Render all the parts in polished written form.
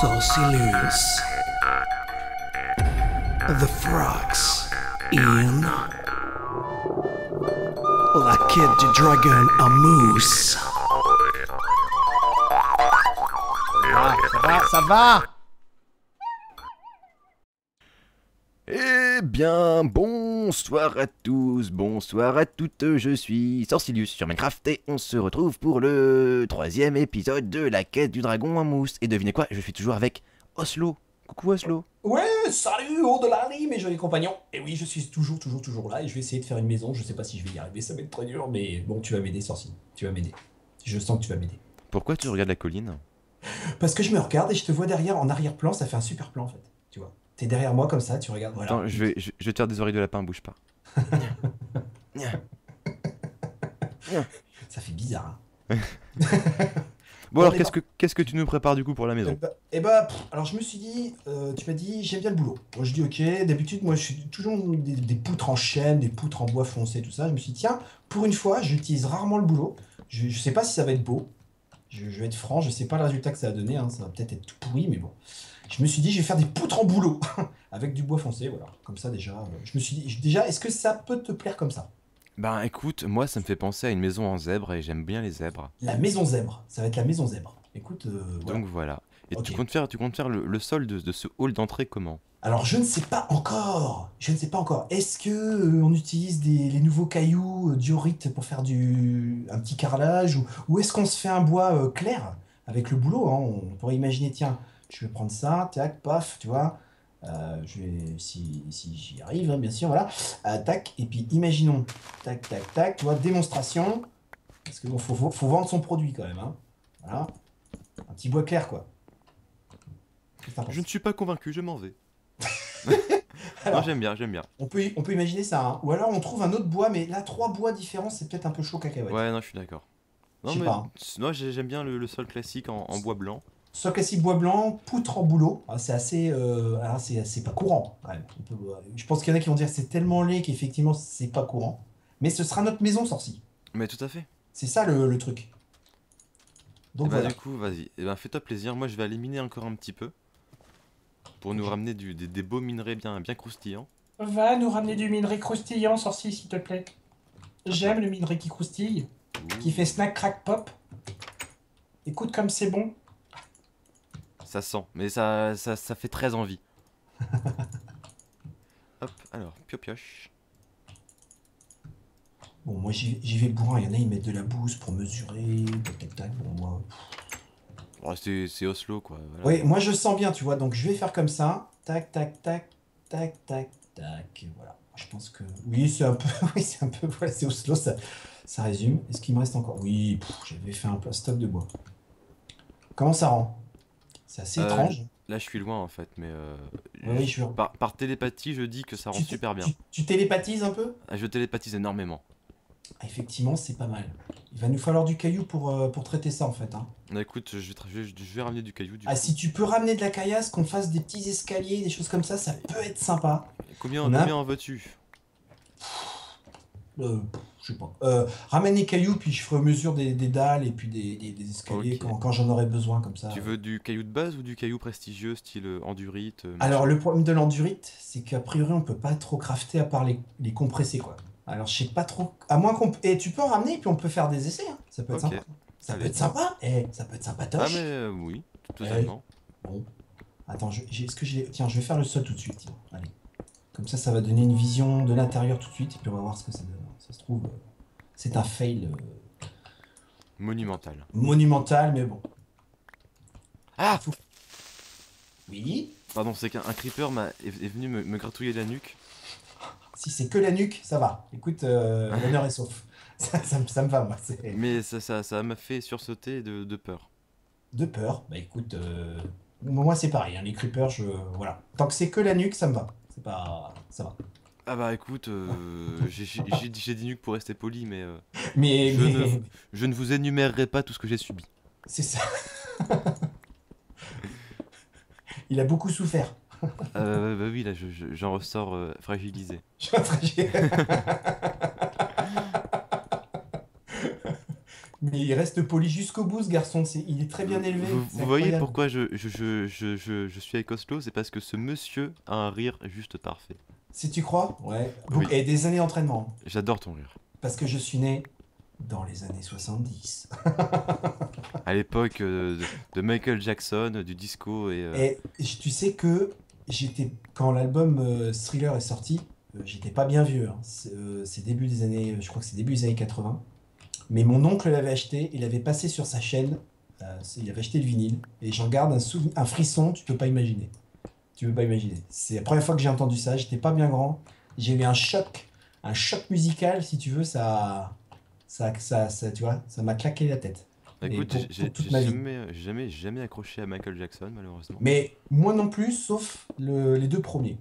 Saucilus. The frogs in La Quête du Dragon à Mousse. Ça va. Eh bien, bonsoir à tous, bonsoir à toutes, je suis Sorcilius sur Minecraft et on se retrouve pour le 3e épisode de la quête du dragon en mousse. Et devinez quoi, je suis toujours avec Oslo. Coucou Oslo. Ouais, salut, Odelari, mes jolis compagnons. Et oui, je suis toujours là et je vais essayer de faire une maison. Je sais pas si je vais y arriver, ça va être très dur, mais bon, tu vas m'aider, Sorci. Tu vas m'aider. Je sens que tu vas m'aider. Pourquoi tu regardes la colline? Parce que je me regarde et je te vois derrière, en arrière-plan, ça fait un super plan en fait. Tu vois. T'es derrière moi comme ça, tu regardes. Voilà. Attends, je vais te faire des oreilles de lapin, bouge pas. Ça fait bizarre, hein. Bon alors, qu'est-ce que tu nous prépares du coup pour la maison? Alors je me suis dit, tu m'as dit, j'aime bien le boulot. Moi je dis ok, d'habitude moi je suis toujours des poutres en chêne, des poutres en bois foncé, tout ça. Je me suis dit, tiens, pour une fois, j'utilise rarement le boulot. Je sais pas si ça va être beau. Je vais être franc, je sais pas le résultat que ça va donner, hein. Ça va peut-être être tout pourri, mais bon. Je me suis dit, je vais faire des poutres en boulot avec du bois foncé, voilà. Comme ça déjà, je me suis dit, déjà, est-ce que ça peut te plaire comme ça? Ben écoute, moi ça me fait penser à une maison en zèbre et j'aime bien les zèbres. La maison zèbre, ça va être la maison zèbre. Écoute, voilà. Donc voilà. Et Ok. tu comptes faire le sol de ce hall d'entrée comment? Alors, je ne sais pas encore. Je ne sais pas encore. Est-ce que on utilise les nouveaux cailloux diorites pour faire un petit carrelage ou est-ce qu'on se fait un bois clair avec le boulot, hein. On pourrait imaginer, tiens, je vais prendre ça, tac, paf, tu vois. Je vais, si j'y arrive, hein, bien sûr, voilà. Tac, et puis imaginons, tac, tac, tac, tu vois, démonstration. Parce que bon, faut vendre son produit quand même, hein. Voilà. Un petit bois clair, quoi. Qu'est-ce que t'en penses? Je ne suis pas convaincu, je m'en vais. Non, Alors, j'aime bien, j'aime bien. on peut imaginer ça, hein. Ou alors on trouve un autre bois, mais là, trois bois différents, c'est peut-être un peu chaud cacahuète. Ouais, non, je suis d'accord. Je Non, sais mais pas, hein. moi j'aime bien le sol classique en bois blanc. Soit classique bois blanc, poutre en bouleau. Ah, c'est assez. C'est pas courant, quand même. Je pense qu'il y en a qui vont dire que c'est tellement laid qu'effectivement, c'est pas courant. Mais ce sera notre maison, Sorci. Mais tout à fait. C'est ça le truc. Et Donc bah, voilà. du coup, vas-y. Et ben, fais-toi plaisir. Moi, je vais aller miner encore un petit peu. Pour nous ramener des beaux minerais bien croustillants. Va nous ramener du minerai croustillant, Sorci, s'il te plaît. J'aime le minerai qui croustille, qui fait snack crack pop. Écoute comme c'est bon. Ça sent. Mais ça fait très envie. Hop, alors, pioche. Bon, moi j'y vais bourrin. Il y en a, ils mettent de la bouse pour mesurer. Tac, tac, tac. Bon, moi. Oh, c'est Oslo, quoi. Voilà. Oui, moi je sens bien, tu vois. Donc je vais faire comme ça. Tac, tac, tac, tac, tac, tac. Voilà. Je pense que. Oui, c'est un peu. Oui, c'est un peu. Voilà, c'est Oslo, ça résume. Est-ce qu'il me reste encore? Oui, j'avais fait un stock de bois. Comment ça rend? C'est assez étrange. Là, je suis loin, en fait. Mais Oui, je... par télépathie, je dis que ça rend super bien. Tu télépathises un peu? Ah, je télépathise énormément. Ah, effectivement, c'est pas mal. Il va nous falloir du caillou pour traiter ça, en fait, hein. Bah, écoute, je vais ramener du caillou, du Ah, coup. si tu peux ramener de la caillasse, qu'on fasse des petits escaliers, des choses comme ça peut être sympa. Combien On a- en veux-tu? Je sais pas. Ramène les cailloux, puis je ferai mesure des dalles et puis des escaliers Ok. quand j'en aurai besoin, comme ça. Tu veux du caillou de base ou du caillou prestigieux, style endurite Alors, machin le problème de l'endurite, c'est qu'a priori, on peut pas trop crafter à part les compresser, quoi. Alors, je sais pas trop. À moins qu'on. Et tu peux en ramener, puis on peut faire des essais, hein. Ça peut être Ok. sympa. Ça peut Allez. être sympa. Ça peut être Ah, sympatoche. mais oui, totalement. Bon. Attends, est-ce que j'ai. Tiens, je vais faire le sol tout de suite. Tiens. Allez. Comme ça va donner une vision de l'intérieur tout de suite, et puis on va voir ce que ça donne. Ça se trouve, c'est un fail Monumental. monumental, mais bon. Ah! Oui. Pardon, c'est qu'un creeper est venu me gratouiller la nuque. Si c'est que la nuque, ça va. Écoute, l'honneur est sauf. Ça me va, moi. Mais ça m'a fait sursauter de peur. De peur. Bah écoute, moi c'est pareil, hein, les creepers, voilà. Tant que c'est que la nuque, ça me va. C'est pas. Ça va. Ah bah écoute, j'ai dit nuque pour rester poli, mais Mais, je ne vous énumérerai pas tout ce que j'ai subi. c'est ça. Il a beaucoup souffert. Bah oui, là j'en ressors fragilisé. Mais il reste poli jusqu'au bout, ce garçon. Il est très bien élevé. Vous, C'est vous voyez incroyable. pourquoi je suis avec Oslo? C'est parce que ce monsieur a un rire juste parfait. Si tu crois? Ouais. Oui. Et des années d'entraînement. J'adore ton rire. Parce que je suis né dans les années 70. À l'époque de Michael Jackson, du disco Et tu sais que quand l'album Thriller est sorti, j'étais pas bien vieux, hein. C'est début des années, je crois que c'est début des années 80. Mais mon oncle l'avait acheté, il avait passé sur sa chaîne, il avait acheté le vinyle, et j'en garde un frisson, tu peux pas imaginer. Tu peux pas imaginer. C'est la première fois que j'ai entendu ça, j'étais pas bien grand, j'ai eu un choc musical, si tu veux, tu vois, ça m'a claqué la tête. Bah, Mais écoute, pour toute ma vie. jamais accroché à Michael Jackson, malheureusement. Mais moi non plus, sauf les deux premiers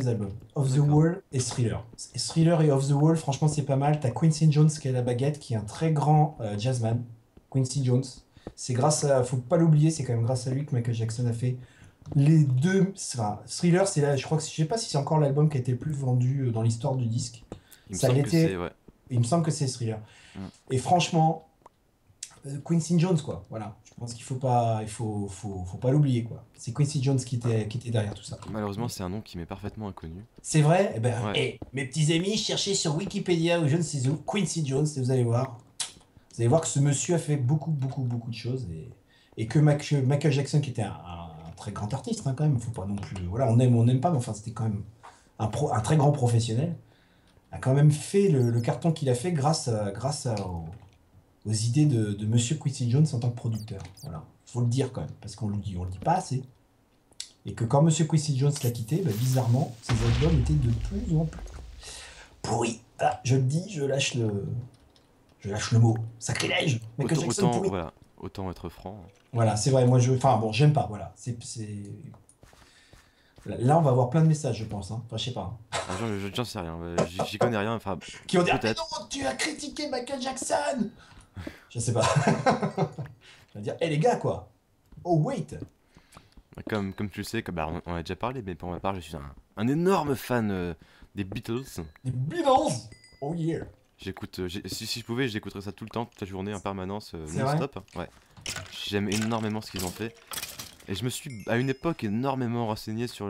albums, Off the D'accord. Wall et Thriller. Et Thriller et Off the Wall, franchement, c'est pas mal. T'as Quincy Jones qui est à la baguette, qui est un très grand jazzman. Quincy Jones. Faut pas l'oublier, c'est quand même grâce à lui que Michael Jackson a fait les deux. Enfin, Thriller, c'est là, je sais pas si c'est encore l'album qui a été le plus vendu dans l'histoire du disque. Il me Ça semble que l'était. c'est, ouais. Il me semble que c'est Thriller. Mm. Et franchement, Quincy Jones, quoi. Voilà. Je pense qu'il faut pas, faut pas l'oublier, quoi. C'est Quincy Jones qui était derrière tout ça. Malheureusement, c'est un nom qui m'est parfaitement inconnu. C'est vrai? Eh ben, Ouais. mes petits amis, cherchez sur Wikipédia ou je ne sais où, Quincy Jones, et vous allez voir. Vous allez voir que ce monsieur a fait beaucoup, beaucoup, beaucoup de choses. Et que Michael Jackson, qui était un très grand artiste, hein, quand même, faut pas non plus. Voilà, on aime ou on n'aime pas, mais enfin, c'était quand même un très grand professionnel, a quand même fait le carton qu'il a fait aux idées de monsieur Quincy Jones en tant que producteur. Voilà. Faut le dire quand même, parce qu'on le dit pas assez. Et que quand monsieur Quincy Jones l'a quitté, bah, bizarrement, ses albums étaient de plus en plus pourris. Voilà, je le dis, je lâche le mot. Sacrilège! Michael Jackson pourri. Voilà, autant être franc. Voilà, c'est vrai, enfin bon, j'aime pas, voilà. Là, on va avoir plein de messages, je pense, hein. Enfin, je sais pas, hein. Ah, j'en sais rien, j'y connais rien, enfin, Qui vont dire, mais peut-être. non, tu as critiqué Michael Jackson! Je sais pas. Je vais dire, hé les gars, quoi! Oh, wait! Comme tu le sais, bah, on en a déjà parlé, mais pour ma part, je suis un énorme fan des Beatles. Les Beatles! Oh yeah! J'écoute, si je pouvais, j'écouterais ça tout le temps, toute la journée, en permanence, C'est non-stop. Ouais. J'aime énormément ce qu'ils ont fait. Et je me suis, à une époque, énormément renseigné sur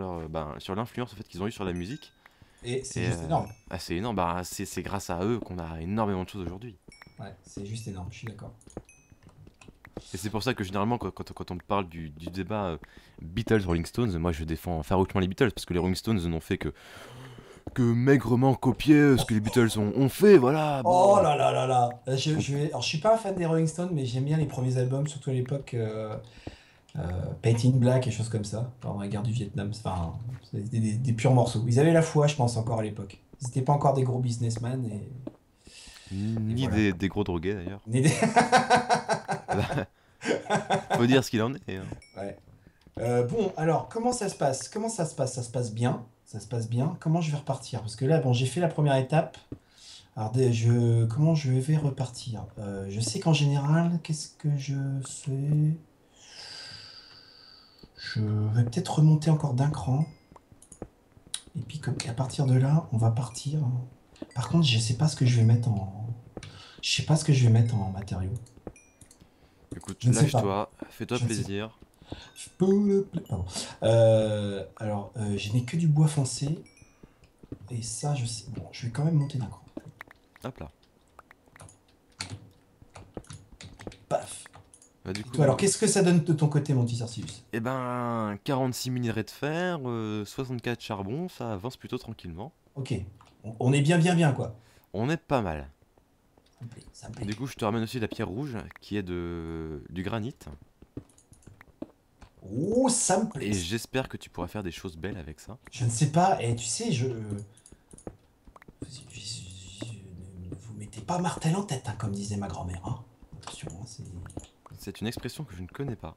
sur l'influence en fait, qu'ils ont eu sur la musique. Et c'est Et juste énorme. c'est énorme, bah, c'est grâce à eux qu'on a énormément de choses aujourd'hui. Ouais, c'est juste énorme, je suis d'accord. Et c'est pour ça que généralement, quand on me parle du débat Beatles-Rolling Stones, moi je défends farouchement les Beatles, parce que les Rolling Stones n'ont fait que maigrement copier ce que les Beatles ont fait, voilà. Oh Bon. là là là là! Alors, je suis pas un fan des Rolling Stones, mais j'aime bien les premiers albums, surtout à l'époque Painting Black et choses comme ça, pendant la guerre du Vietnam. Enfin, c'était des purs morceaux. Ils avaient la foi, je pense, encore à l'époque. Ils n'étaient pas encore des gros businessmen et. Ni voilà. des gros drogués d'ailleurs. Ni des- Faut dire ce qu'il en est. Hein. Ouais. Bon, alors, comment ça se passe? Ça se passe bien. Ça se passe bien. Comment je vais repartir? Parce que là, bon, j'ai fait la première étape. Alors, comment je vais repartir? Je sais qu'en général, qu'est-ce que je fais? Je vais peut-être remonter encore d'un cran. Et puis, à partir de là, on va partir. Par contre, je sais pas ce que je vais mettre en. Je sais pas ce que je vais mettre en matériaux. Écoute, Je ne sais pas. lâche-toi, fais-toi Je ne sais plaisir. Pardon. Alors, je n'ai que du bois foncé. Et ça, je sais. Bon, je vais quand même monter d'un cran. Hop là. Paf. Bah, du Et coup, toi, alors, qu'est-ce que ça donne de ton côté, mon petit Cercius? eh ben, 46 minerais de fer, 64 charbon, ça avance plutôt tranquillement. Ok. On est bien, quoi. On est pas mal. Ça me plaît, ça me plaît. Du coup, je te ramène aussi la pierre rouge, qui est du granit. Oh, ça me plaît. Et j'espère que tu pourras faire des choses belles avec ça. Je ne sais pas, et tu sais, ne vous mettez pas martel en tête, hein, comme disait ma grand-mère. Hein. Attention, hein, c'est. C'est une expression que je ne connais pas.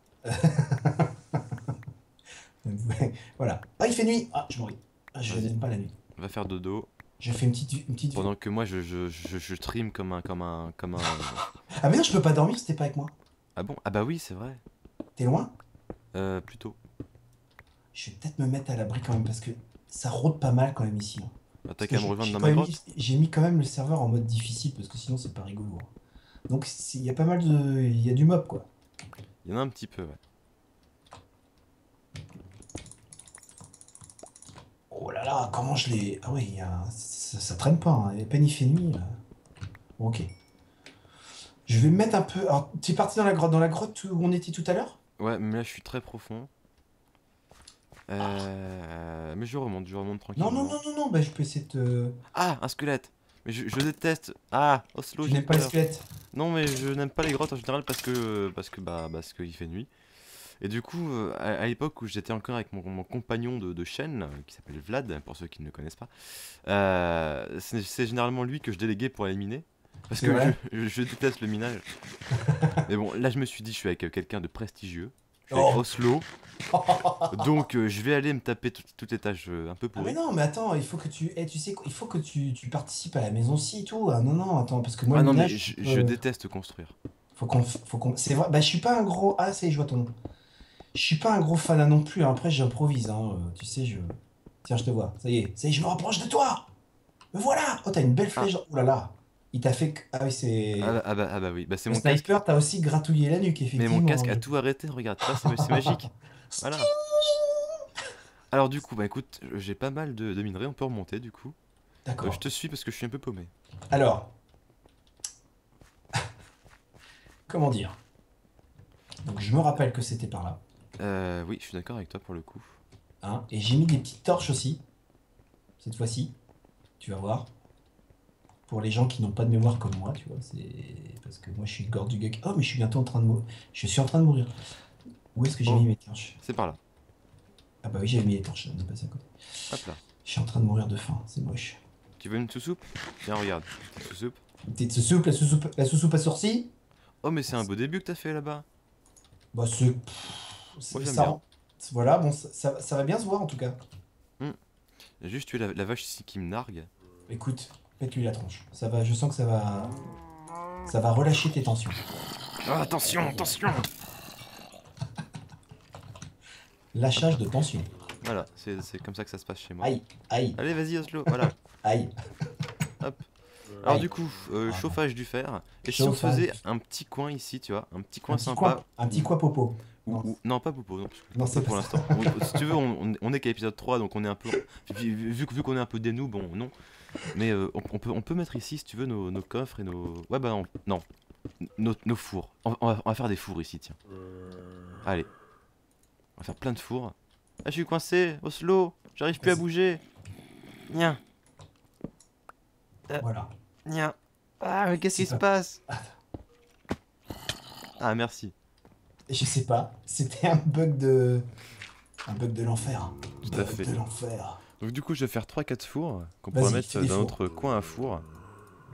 Voilà. Ah, il fait nuit. Ah, je m'en ris. Ah, je Vas-y. n'aime pas la nuit. Va faire dodo, Je fais une petite. pendant que moi je trime comme un... Ah merde, je peux pas dormir si t'es pas avec moi. Ah bon? Ah bah oui, c'est vrai. T'es loin? Plutôt. Je vais peut-être me mettre à l'abri quand même parce que ça rôde pas mal quand même ici. Hein. Bah, Parce t'as que qu'à me rejoindre j'ai dans quand ma même grotte. j'ai mis quand même le serveur en mode difficile parce que sinon c'est pas rigolo. Hein. Donc il y a pas mal de... Il y a du mob, quoi. Il y en a un petit peu, ouais. Oh là là, comment je l'ai... Ah oui, ça traîne pas, hein. Et à peine il fait nuit. Bon, ok. Je vais me mettre un peu... Alors, tu es parti dans la grotte où on était tout à l'heure? Ouais, mais là je suis très profond. Mais je remonte Non, tranquillement. non, bah je peux essayer de te... Ah, un squelette. Mais je déteste. Ah, Oslo, Tu j'ai n'aimes pas les peur. squelettes? Non, mais je n'aime pas les grottes en général parce qu'il fait nuit. Et du coup, à l'époque où j'étais encore avec mon compagnon de chaîne, qui s'appelle Vlad, pour ceux qui ne le connaissent pas, c'est généralement lui que je déléguais pour éliminer. Parce C'est que vrai? je déteste le minage. Mais bon, là je me suis dit, je suis avec quelqu'un de prestigieux. Je suis Oh. avec Oslo. Donc je vais aller me taper toutes les tâches un peu Ah mais pourries. non, mais attends, il faut que tu... Eh, tu sais quoi, il faut que tu participes à la maison aussi et tout. Ah non, non, attends, parce que moi, Ah le non, mais minage... je déteste construire. Faut qu'on... C'est vrai, bah je suis pas un gros... Ah, ça y est, je vois ton nom. Je suis pas un gros fan non plus, hein. Après j'improvise, hein. Tu sais, je... Tiens, je te vois. Ça y est, je me rapproche de toi. Me voilà. Oh, t'as une belle Ah, flèche. Oh là là. Il t'a fait... Ah oui, c'est... ah bah oui, bah c'est Le mon casque. sniper t'a aussi gratouillé la nuque, Mais mon effectivement. casque a tout arrêté, regarde, ça c'est magique. Voilà. Alors du coup, bah écoute, j'ai pas mal de minerais, on peut remonter du coup. Je D'accord. te suis parce que je suis un peu paumé. Alors, comment dire? Donc je me rappelle que c'était par là. Oui, je suis d'accord avec toi pour le coup. Hein, et j'ai mis des petites torches aussi. Cette fois-ci. Tu vas voir. Pour les gens qui n'ont pas de mémoire comme moi, tu vois. C'est parce que moi je suis le gorge du gars. Oh, mais je suis bientôt en train de mourir. Je suis en train de mourir. Où est-ce que j'ai Oh, mis mes torches? c'est par là. Ah bah oui, j'avais mis les torches. On est passé à côté. Hop là. Je suis en train de mourir de faim. C'est moche. Tu veux une sous-soupe? Tiens, regarde. Petite sous-soupe. Petite sous-soupe, la sous-soupe à sourcils? Oh, mais c'est un beau début que t'as fait là-bas. Bah Moi j'aime ça bien. voilà, bon, ça va bien se voir en tout cas. Hmm. Il y a juste tué la vache ici qui me nargue. Écoute, pète-lui la tronche. Ça va, je sens que ça va relâcher tes tensions. Ah, attention, attention! Lâchage de tension. Voilà, c'est comme ça que ça se passe chez moi. Aïe, aïe, Allez, vas-y, Oslo, voilà. aïe. Hop. Alors Aïe. du coup, chauffage du fer. Et si on Chauffage. faisait un petit coin ici, tu vois, un petit coin Un petit sympa. coin, un petit coin popo. Non, Non, pas Poupo, non, parce que Non, pas c'est pour pas l'instant. Si tu veux, on est qu'à épisode 3, donc on est un peu. Vu qu'on est un peu des noobs, bon, non. Mais on peut mettre ici, si tu veux, nos coffres et nos. Ouais, bah non. Nos fours. On va faire des fours ici, tiens. Allez. On va faire plein de fours. Ah, je suis coincé, Oslo, j'arrive plus à Vas-y. bouger. Nia, voilà. nia. Ah, mais qu'est-ce qui C'est se passe? Ah, merci. Et je sais pas, c'était un bug de. Un bug de l'enfer. Tout à Bug fait. de l'enfer. Donc, du coup, je vais faire 3-4 fours qu'on Vas-y, pourra mettre fais des dans fours. notre coin à four.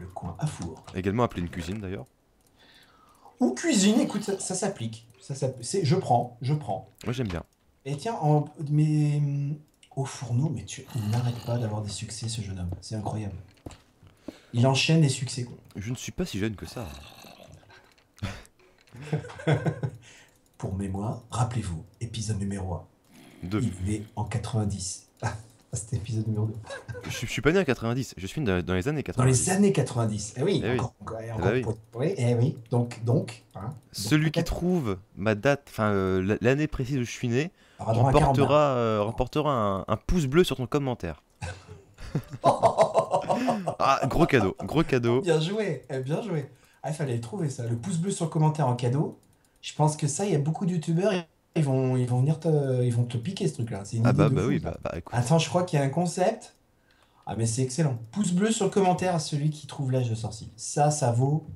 Le coin à four. Également appelé une cuisine d'ailleurs. Ou cuisine, écoute, ça s'applique. Je prends, je prends. Moi, j'aime bien. Et tiens, mais au fourneau, mais tu n'arrêtes pas d'avoir des succès, ce jeune homme. C'est incroyable. Il enchaîne les succès, quoi. Je ne suis pas si jeune que ça. Pour mémoire, rappelez-vous, épisode numéro 1. 2. Il est en 90. Ah, c'était épisode numéro 2. Je suis pas né en 90, je suis né dans les années Dans 90. les années 90. Eh oui, Eh oui. encore oui. oui, eh oui. Donc, hein, Celui qui peut-être trouve ma date, enfin l'année précise où je suis né, aura droit à 40 remportera un pouce bleu sur ton commentaire. Ah, gros cadeau, gros cadeau. Bien joué, bien joué. Ah, il fallait le trouver ça. Le pouce bleu sur le commentaire en cadeau. Je pense que ça, il y a beaucoup de youtubeurs, ils vont venir ils vont te piquer ce truc-là. C'est une Ah idée bah, de bah fou, oui, ça. bah écoute. Attends, je crois qu'il y a un concept. Ah, mais c'est excellent. Pouce bleu sur le commentaire à celui qui trouve l'âge de sorcier. Ça vaut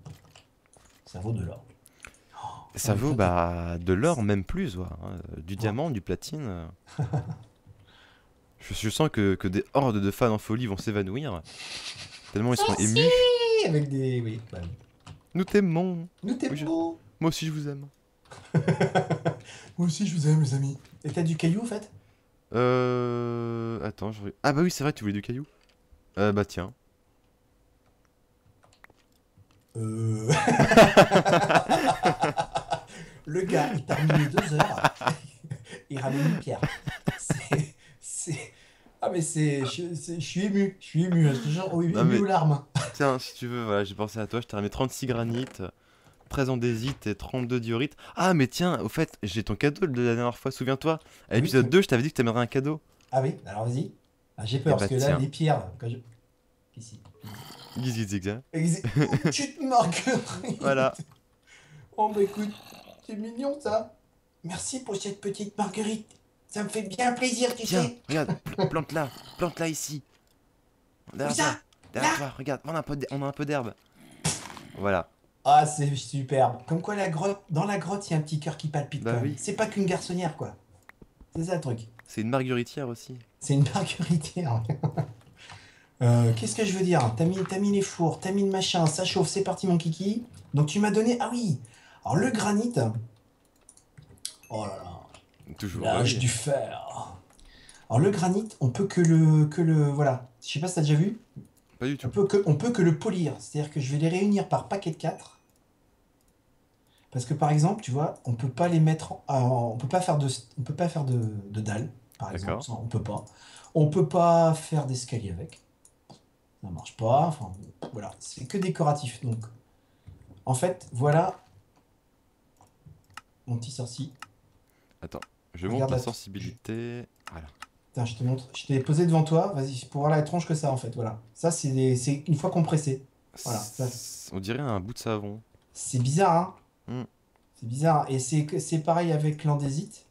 de l'or. Ça vaut bah de l'or, même plus, ouais, hein, du Ouais. diamant, du platine. Je sens que des hordes de fans en folie vont s'évanouir. Tellement ils seront émus. Avec des... Oui, bah oui. Nous t'aimons. Nous t'aimons. Oui, moi aussi je vous aime. Moi aussi, je vous aime, les amis. Et t'as du caillou, en fait? Attends, ah bah oui, c'est vrai, tu voulais du caillou. Bah tiens. Le gars, il termine 2 heures. Il ramène une pierre. C'est... Ah, mais je suis ému. Je suis ému. Je te jure, oui, Non, ému mais- aux larmes. Tiens, si tu veux, voilà, j'ai pensé à toi, je t'ai remis 36 granites, 13 andésite et 32 diorite. Ah, mais tiens, au fait, j'ai ton cadeau de la dernière fois, souviens-toi. À Oui, l'épisode 2, je t'avais dit que t'aimerais un cadeau. Ah oui, alors vas-y. Ah, j'ai Eh peur bah, parce que là, tiens. les pierres. Quand je... Ici. Gizzy zigzag. Tu te marguerites. Voilà. Oh, bah écoute, c'est mignon ça. Merci pour cette petite marguerite. Ça me fait bien plaisir, tu Tiens, sais. regarde, plante-la ici. Derrière Où ça? toi, derrière Là toi, regarde, on a un peu d'herbe. Voilà. Ah, c'est superbe. Comme quoi, la grotte, dans la grotte, il y a un petit cœur qui palpite Bah quand même. oui. C'est pas qu'une garçonnière, quoi. C'est ça le truc. C'est une margueritière aussi. C'est une margueritière. Qu'est-ce que je veux dire? T'as mis les fours, t'as mis le machin, ça chauffe, c'est parti, mon kiki. Donc, tu m'as donné. Ah oui! Alors, le granit. Oh là là. Toujours. L'âge oui. du fer. Alors, le granit, on peut que le. Voilà. Je sais pas si t'as déjà vu. Pas du tout. On peut que le polir. C'est-à-dire que je vais les réunir par paquet de 4. Parce que par exemple, tu vois, on peut pas les mettre on peut pas faire de dalle, par exemple, D'accord. ça, on peut pas. On peut pas faire d'escalier avec. Ça marche pas. Enfin, voilà, c'est que décoratif. Donc, en fait, voilà mon petit sorcier. Attends, je Regarde monte la la- sensibilité. Voilà. Tiens, je te montre. Je t'ai posé devant toi. Vas-y, pour voir la tronche que ça, en fait. Voilà. Ça, c'est une fois compressé. Voilà, ça. On dirait un bout de savon. C'est bizarre, hein? Hmm. C'est bizarre. Et c'est pareil avec l'andésite.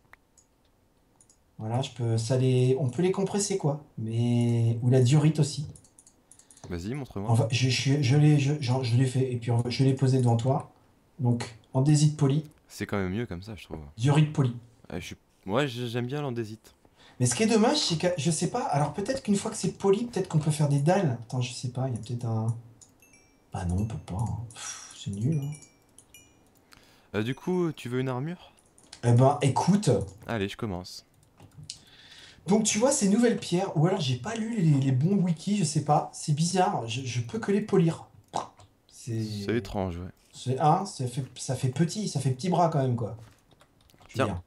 Voilà, on peut les compresser, quoi. Mais, ou la diorite aussi. Vas-y, montre-moi. Enfin, je l'ai fait. Et puis, je l'ai posé devant toi. Donc, andésite poli, C'est quand même mieux comme ça, je trouve. diorite poli. Ouais, j'aime bien l'andésite. Mais ce qui est dommage, c'est que, je sais pas, alors peut-être qu'une fois que c'est poli, peut-être qu'on peut faire des dalles. Attends, je sais pas, il y a peut-être un... Ah non, on peut pas, hein. C'est nul, hein. Du coup, tu veux une armure? Eh ben, écoute, Allez, je commence. donc tu vois ces nouvelles pierres, ou alors j'ai pas lu les bons wikis, je sais pas, c'est bizarre, je peux que les polir. C'est étrange, ouais. Ça fait petit bras quand même, quoi. Je veux Tiens.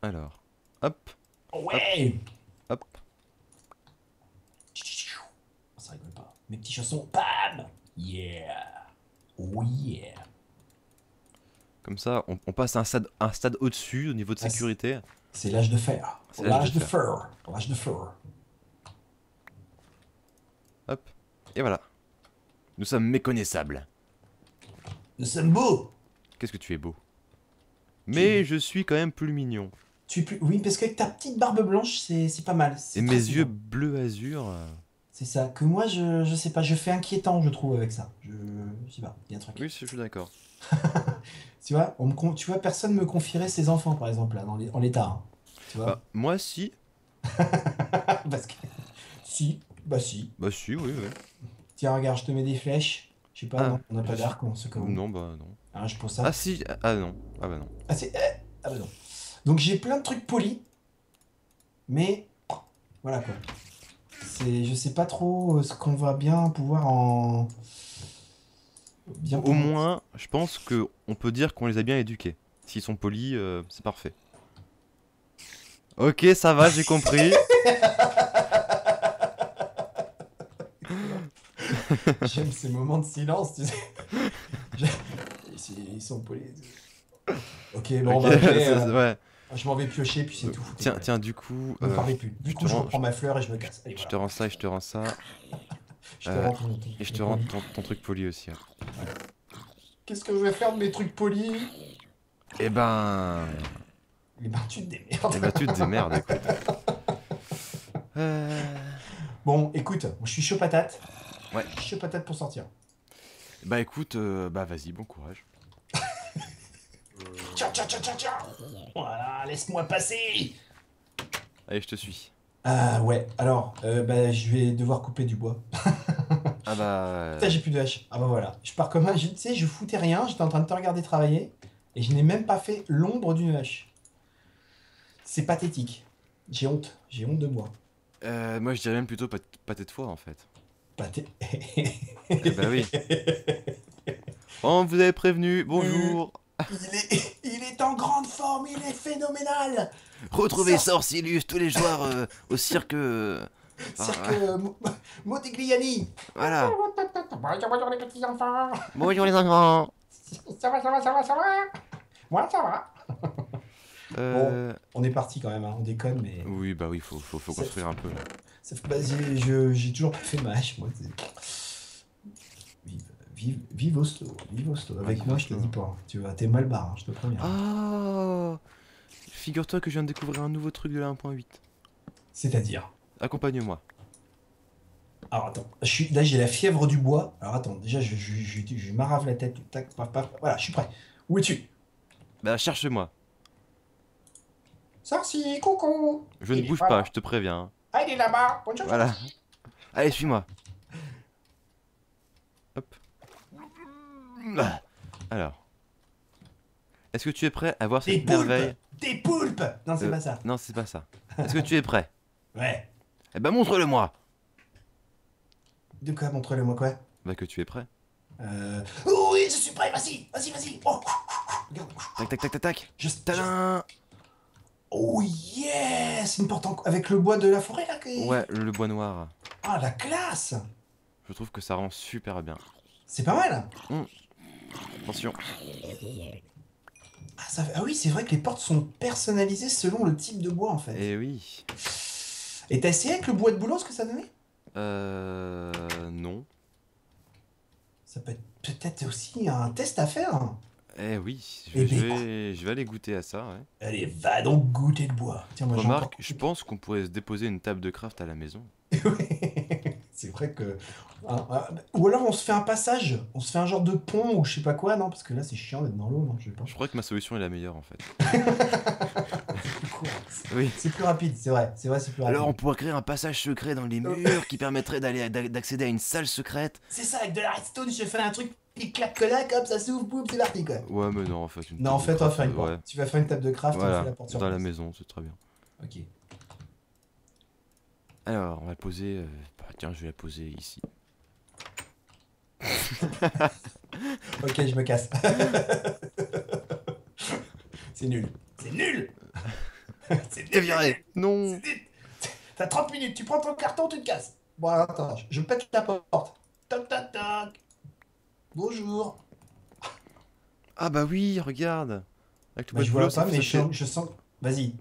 Alors, hop, dire. Ouais! hop. Ça rigole pas. Mes petits chaussons, bam! Yeah! Oh yeah! Comme ça, on passe à un stade au-dessus au niveau de Ah, sécurité. C'est l'âge de fer. C'est l'âge de fer. L'âge de fer. Hop, et voilà. Nous sommes méconnaissables. Nous sommes beaux! Qu'est-ce que tu es beau. Mais je suis quand même plus mignon. Oui, parce qu'avec ta petite barbe blanche, c'est pas mal. C'est Et très mes yeux souvent. bleu azur. C'est ça. Que moi, je sais pas, je fais inquiétant, je trouve, avec ça. Je sais pas, il y a un truc. Oui, je suis d'accord. Tu vois, tu vois, personne me confierait ses enfants, par exemple, là, en l'état, hein. Tu vois? Bah, moi, si. Parce que... Si, bah si. Bah, si, oui, oui. Tiens, regarde, je te mets des flèches. Je sais pas, Ah, non, on n'a pas je- d'arc, on se comme. Non, bah, non. Hein, je pose ça. Ah, si. Ah, non. Ah, bah, non. Ah, ah bah non. Donc j'ai plein de trucs polis, mais voilà quoi. Je sais pas trop ce qu'on va bien pouvoir en... Bien Au pouvoir- moins, je pense que on peut dire qu'on les a bien éduqués. S'ils sont polis, c'est parfait. Ok, ça va, j'ai compris. J'aime ces moments de silence, tu sais. Ils sont polis. Ok, bon, Ok, bah, après, ouais. je m'en vais piocher, puis c'est tout. Tiens, du coup, Ne me parlez plus. Du je coup, te je rends- reprends ma fleur et je me casse. Allez, je voilà. te rends ça et je te rends ça. Je te rends ton- Et je te ton rends poli. ton truc poli aussi. Hein. Qu'est-ce que je vais faire de mes trucs polis? Eh ben. Eh ben, tu te démerdes. Eh ben, tu te démerdes, écoute. Bon, écoute, je suis chaud patate. Ouais. Je suis chaud patate pour sortir. Bah, écoute, bah, vas-y, bon courage. Tiens, tiens, tiens, tiens, tiens. Voilà, laisse-moi passer. Allez, je te suis. Ah ouais, alors, bah, je vais devoir couper du bois. Ah bah. Putain, j'ai plus de hache. Ah bah voilà, je pars comme un... Tu sais, je foutais rien, j'étais en train de te regarder travailler, et je n'ai même pas fait l'ombre d'une hache. C'est pathétique. J'ai honte de moi. Moi, je dirais même plutôt pâté de foie, en fait. Pathé... Eh bah oui. On vous avait prévenu, bonjour. il est en grande forme, il est phénoménal. Retrouvez Ça- Sorcilus tous les jours au cirque Cirque Modigliani. Voilà. Bonjour les petits enfants. Bonjour les enfants. Ça va, ça va, ça va, ça va. Moi, ça va. On est parti quand même, hein. On déconne, mais... Oui, bah oui, faut construire un peu. Là. Bah, j'ai toujours pas fait ma hache, moi. Vive Oslo, vive Oslo. Avec vive moi, je te Oslo. dis pas. Hein. Tu vas, t'es mal barre, hein, je te préviens. Ah, figure-toi que je viens de découvrir un nouveau truc de la 1.8. C'est-à-dire... Accompagne-moi. Alors attends, là j'ai la fièvre du bois. Alors attends, déjà je m'arrave la tête. Tac, paf, paf. Voilà, je suis prêt. Où es-tu? Bah cherche-moi. Sorcier, coucou. Je ne Il est bouge pas pas, là. je te préviens. Ah, il est là-bas. Bonjour. Voilà. Sorcier. Allez, suis-moi. Hop. Ah. Alors. Est-ce que tu es prêt à voir Des cette poulpes! merveille? Des poulpes! Non, c'est pas ça. Non, c'est pas ça. Est-ce que tu es prêt? Ouais. Eh ben montre-le-moi. De quoi? Montre-le-moi quoi? Bah que tu es prêt. Oh oui, je suis prêt, vas-y, vas-y, vas-y. Oh, regarde. Tac tac tac tac tac. Juste. Tadam. Oh yes! Une porte avec le bois de la forêt là Ouais, le bois noir. Ah, la classe! Je trouve que ça rend super bien. C'est pas mal! Attention. Ah oui, c'est vrai que les portes sont personnalisées selon le type de bois en fait. Eh oui. Et t'as essayé avec le bois de boulot ce que ça donnait? Non. Ça peut être peut-être aussi un test à faire. Hein. Eh oui, Eh je vais aller goûter à ça, ouais. Allez, va donc goûter le bois. Tiens, moi Remarque, je pense qu'on pourrait se déposer une table de craft à la maison. C'est vrai que... Ou alors on se fait un passage, on se fait un genre de pont ou je sais pas quoi, non? Parce que là c'est chiant d'être dans l'eau, non? Je sais pas. Je crois que ma solution est la meilleure en fait. C'est plus court. Oui. C'est plus rapide, c'est vrai, c'est plus rapide. Alors on pourrait créer un passage secret dans les murs qui permettrait d'accéder à une salle secrète. C'est ça, avec de la redstone, je fais un truc, il claque là, hop, ça s'ouvre, boum, c'est parti quoi. Ouais, mais non, en fait. Non, en fait, on va faire une ouais. porte. Tu vas faire une table de craft, on Voilà, fait la porte sur dans la place. maison, c'est très bien. Ok. Alors, on va poser. Bah, tiens, je vais la poser ici. Ok, je me casse. C'est nul. C'est nul. C'est T'es nul. viré. Non. C'est nul. T'as 30 minutes, tu prends ton carton, tu te casses. Bon, attends, je pète la porte. Toc, toc, toc. Bonjour. Ah bah oui, regarde. Avec le Bah, je bois de vois pas, boulot, mais ça fait- je sens... Vas-y.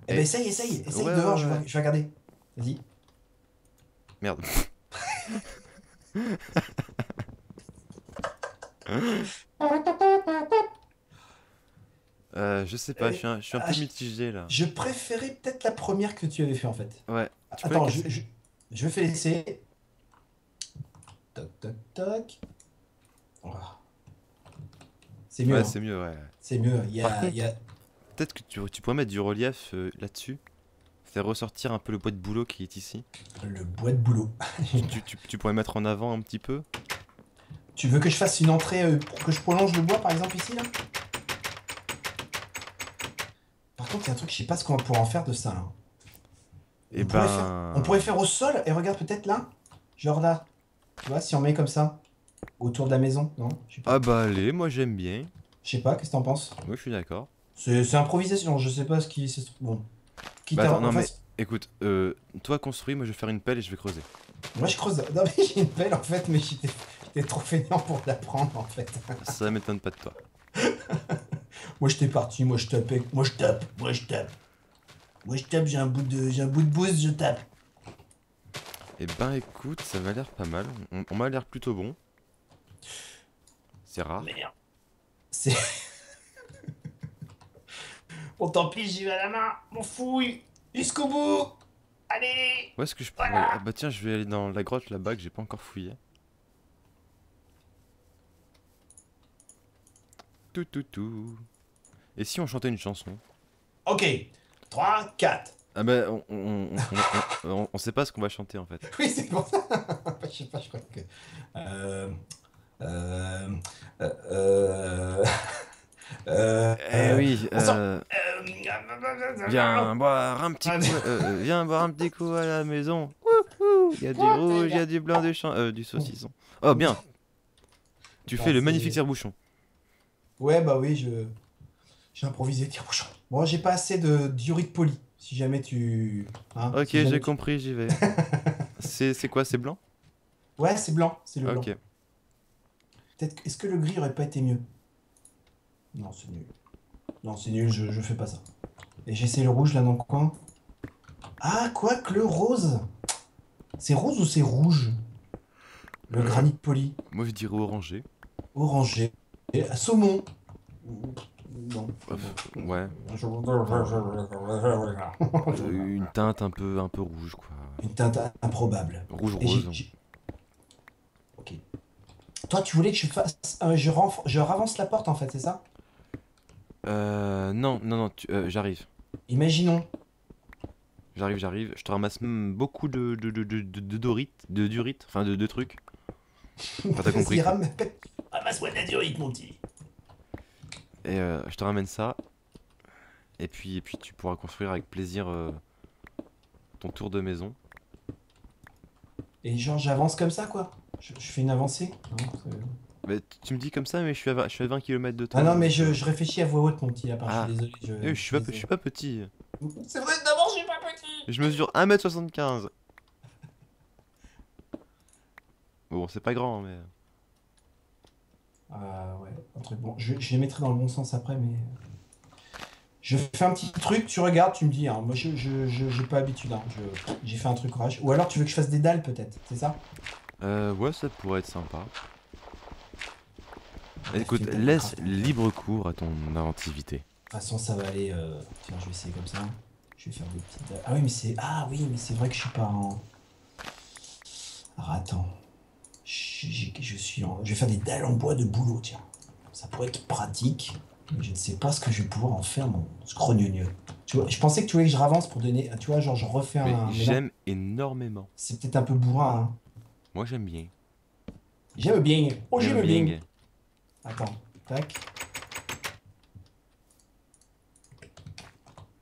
Eh ben, Et- essaye Ouais, dehors, ouais, ouais. je vais regarder. Vas-y. Merde. Je sais pas, je suis un peu mitigé là. Je préférais peut-être la première que tu avais fait en fait. Ouais. Tu peux Attends, la casser je fais l'essai. Toc, toc, toc. Voilà. C'est mieux. Ouais, hein. c'est mieux, ouais. C'est mieux. Par contre, Il y a... Peut-être que tu pourrais mettre du relief là-dessus. Faire ressortir un peu le bois de boulot qui est ici. le bois de boulot. Tu pourrais mettre en avant un petit peu. Tu veux que je fasse une entrée pour que je prolonge le bois par exemple ici là? Par contre, il y a un truc, je sais pas ce qu'on va pouvoir en faire de ça. Hein. Et On pourrait faire au sol et regarde peut-être là. Genre là. Tu vois, si on met comme ça. Autour de la maison, non? Je sais pas. Ah bah allez, moi j'aime bien. Je sais pas, qu'est-ce que t'en penses? Moi je suis d'accord. C'est improvisation, je sais pas ce qui... Bon. Quitte Bah à- attends, non en mais face- écoute, toi construis, moi je vais faire une pelle et je vais creuser. Moi je creuse... Non mais j'ai une pelle en fait, mais j'étais trop feignant pour la prendre en fait. Ça m'étonne pas de toi. Moi j'étais parti, moi je tapais... Moi je tape, j'ai un bout de bouse, je tape. Et ben écoute, ça m'a l'air pas mal. On m'a l'air plutôt bon. C'est rare. Merde. C'est... Bon tant pis, j'y vais à la main, m'en fouille, jusqu'au bout. Allez. Où est-ce que je pourrais... Voilà. Ah bah tiens, je vais aller dans la grotte là-bas que j'ai pas encore fouillé. Tout. Et si on chantait une chanson? Ok, 3, 4. Ah bah on sait pas ce qu'on va chanter en fait. Oui, c'est pour ça. Je sais pas, je crois que... Eh oui, on sent- viens boire un petit coup, viens boire un petit coup à la maison. Wouhou, il y a du rouge, il y a du blanc, du saucisson. Oh bien. Tu Ah, fais le c'est- magnifique tire-bouchon. Ouais, bah oui, j'ai improvisé tire-bouchon. Bon, j'ai pas assez de diorite poli. Si jamais tu... hein, Ok, si jamais j'ai tu- compris, j'y vais. C'est quoi, c'est blanc? Ouais, c'est blanc, c'est le blanc. Ok. Peut-être, est-ce que le gris aurait pas été mieux? Non, c'est nul. Non, c'est nul, je fais pas ça. Et j'essaie le rouge là dans le coin. Ah, quoi que le rose? C'est rose ou c'est rouge? Le granit poli. Moi, je dirais orangé. Orangé. Et, saumon. Non. Ouais. Une teinte un peu rouge, quoi. Une teinte improbable. Rouge Et rose. Ok. Toi, tu voulais que je fasse... je ravance la porte, en fait, c'est ça? Non, j'arrive. Imaginons. J'arrive. Je te ramasse même beaucoup de dorites, de durites, enfin de trucs. Enfin, t'as compris. Vas-y, ramasse-moi de la durite, mon petit. Et je te ramène ça. Et puis tu pourras construire avec plaisir ton tour de maison. Et genre, j'avance comme ça, quoi. Je fais une avancée. Non, Mais tu me dis comme ça, mais je suis à 20 km de toi. ah non, mais je réfléchis à voix haute, mon petit lapin. Ah. Je suis désolé. Je suis pas petit. C'est vrai, d'abord, je suis pas petit. Je mesure 1m75. Bon, c'est pas grand, mais... Ouais, un truc bon. Je les mettrai dans le bon sens après, mais... Je fais un petit truc, tu regardes, tu me dis. Hein. Moi, j'ai pas l'habitude. Hein. J'ai fait un truc rage. Ou alors, tu veux que je fasse des dalles, peut-être, c'est ça? Ouais, ça pourrait être sympa. Écoute, Des dalles laisse Minecraft. libre cours à ton inventivité. De toute façon, ça va aller. Tiens, je vais essayer comme ça. Je vais faire des petites dalles. Ah oui, mais c'est. Ah oui, mais c'est vrai que je suis pas en. Alors, attends. Je suis en. Je vais faire des dalles en bois de bouleau, tiens. Ça pourrait être pratique. Mais je ne sais pas ce que je vais pouvoir en faire, mon scrogneux. Tu vois, je pensais que tu voulais que je ravance pour donner. Tu vois, genre, je refais Mais un. Mais non, j'aime énormément. c'est peut-être un peu bourrin, hein. Moi, j'aime bien. J'aime bien. Oh, j'aime bien. Attends, tac.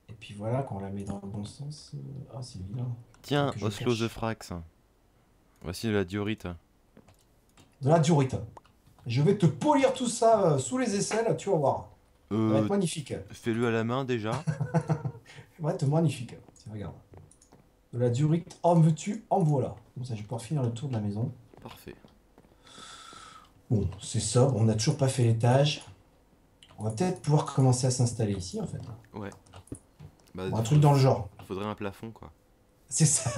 Et puis voilà, quand on la met dans le bon sens. Ah, c'est vilain. Tiens, Que je Oslo cache. the Frax. Voici de la diorite. De la durite. Je vais te polir tout ça sous les aisselles, tu vas voir. Ça va être magnifique. Fais-le à la main déjà. Ça va être magnifique. Tiens, regarde. De la durite, en veux-tu, en voilà. Comme ça, je vais pouvoir finir le tour de la maison. Parfait. Bon, c'est ça. On n'a toujours pas fait l'étage. On va peut-être pouvoir commencer à s'installer ici, en fait. Ouais. Bah, Bon, un truc dans le genre. faudrait un plafond, quoi. C'est ça.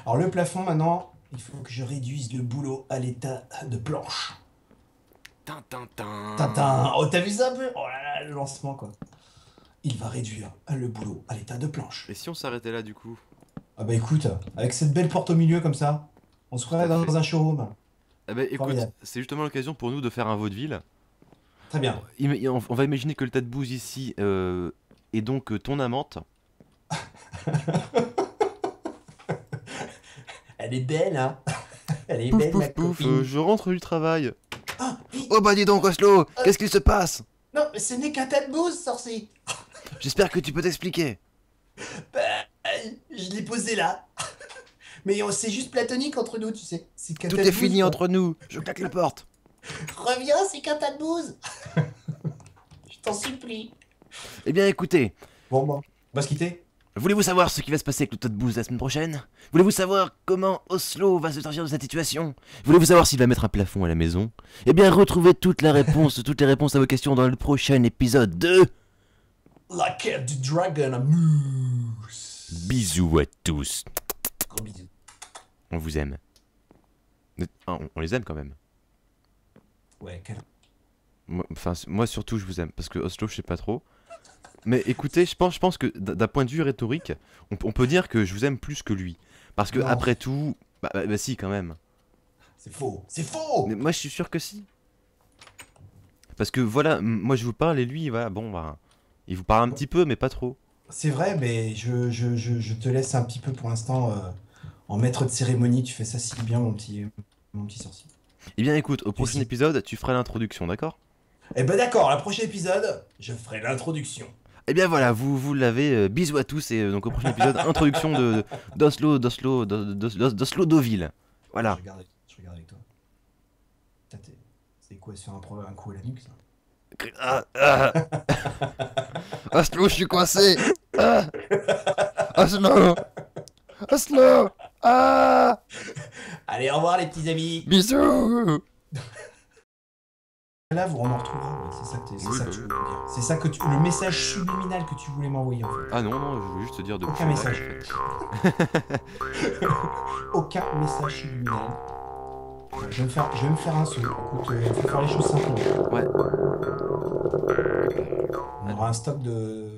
Alors, le plafond, maintenant, il faut que je réduise le boulot à l'état de planche. Tintin. Tintin. Oh, t'as vu ça un peu? Oh là là, le lancement, quoi. Il va réduire le boulot à l'état de planche. Et si on s'arrêtait là, du coup? Ah bah écoute, avec cette belle porte au milieu comme ça, on se croirait Tout à dans fait. un showroom. Eh ben, écoute, Formidable. c'est justement l'occasion pour nous de faire un vaudeville. Très bien. On va imaginer que le tas de bouse ici est donc ton amante. Elle est belle, hein. Elle est Pouf, belle, ma pouf, pouf, copine. je rentre du travail. Ah, oui. Oh bah dis donc, Oslo, qu'est-ce qu'il se passe? Non, mais ce n'est qu'un tas de bouse, sorcier. J'espère que tu peux t'expliquer. Bah, je l'ai posé là. Mais c'est juste platonique entre nous, tu sais. C'est qu'un Tout tas est de fini bouse, entre nous, je claque la porte. quoi. Reviens, c'est qu'un tas de bouse. Je t'en supplie. Eh bien écoutez, Bon, on va se quitter. voulez-vous savoir ce qui va se passer avec le tas de bouse la semaine prochaine? Voulez-vous savoir comment Oslo va se sortir de cette situation? Voulez-vous savoir s'il va mettre un plafond à la maison? Eh bien retrouvez toutes les réponses à vos questions dans le prochain épisode de... La quête du dragon à mousse. Bisous à tous. Gros bisous. On vous aime. On les aime quand même. Ouais, quel... Moi surtout je vous aime, parce que Oslo je sais pas trop. Mais écoutez, je pense que d'un point de vue rhétorique, on peut dire que je vous aime plus que lui. Parce que Non. après tout, bah si quand même. C'est faux. C'est faux. Mais moi je suis sûr que si. Parce que voilà, moi je vous parle et lui, voilà, bon bah... Il vous parle un petit peu, mais pas trop. C'est vrai, mais je te laisse un petit peu pour l'instant en maître de cérémonie. Tu fais ça si bien, mon petit sorcier. Eh bien écoute, au prochain si. épisode, tu feras l'introduction, d'accord? Eh ben d'accord, le prochain épisode, je ferai l'introduction. Eh bien voilà, vous l'avez, bisous à tous, et donc au prochain épisode, introduction d'Oslo Deauville. Voilà. Je regarde avec toi. Putain, c'est quoi se faire un coup à la nuque, ça? Oslo, je suis coincé. Ah Oslo Oslo Ah Allez, au revoir les petits amis. Bisous. Là, on en retrouvera. Ouais, c'est ça que, Oui, ça bah que tu oui. voulais me dire. C'est ça que le message subliminal que tu voulais m'envoyer en fait. Ah non, non, je voulais juste te dire de Aucun coucher là, message. en fait. Aucun message subliminal. Je vais me faire un son. Écoute, faut faire les choses simplement. Ouais. On aura un stock de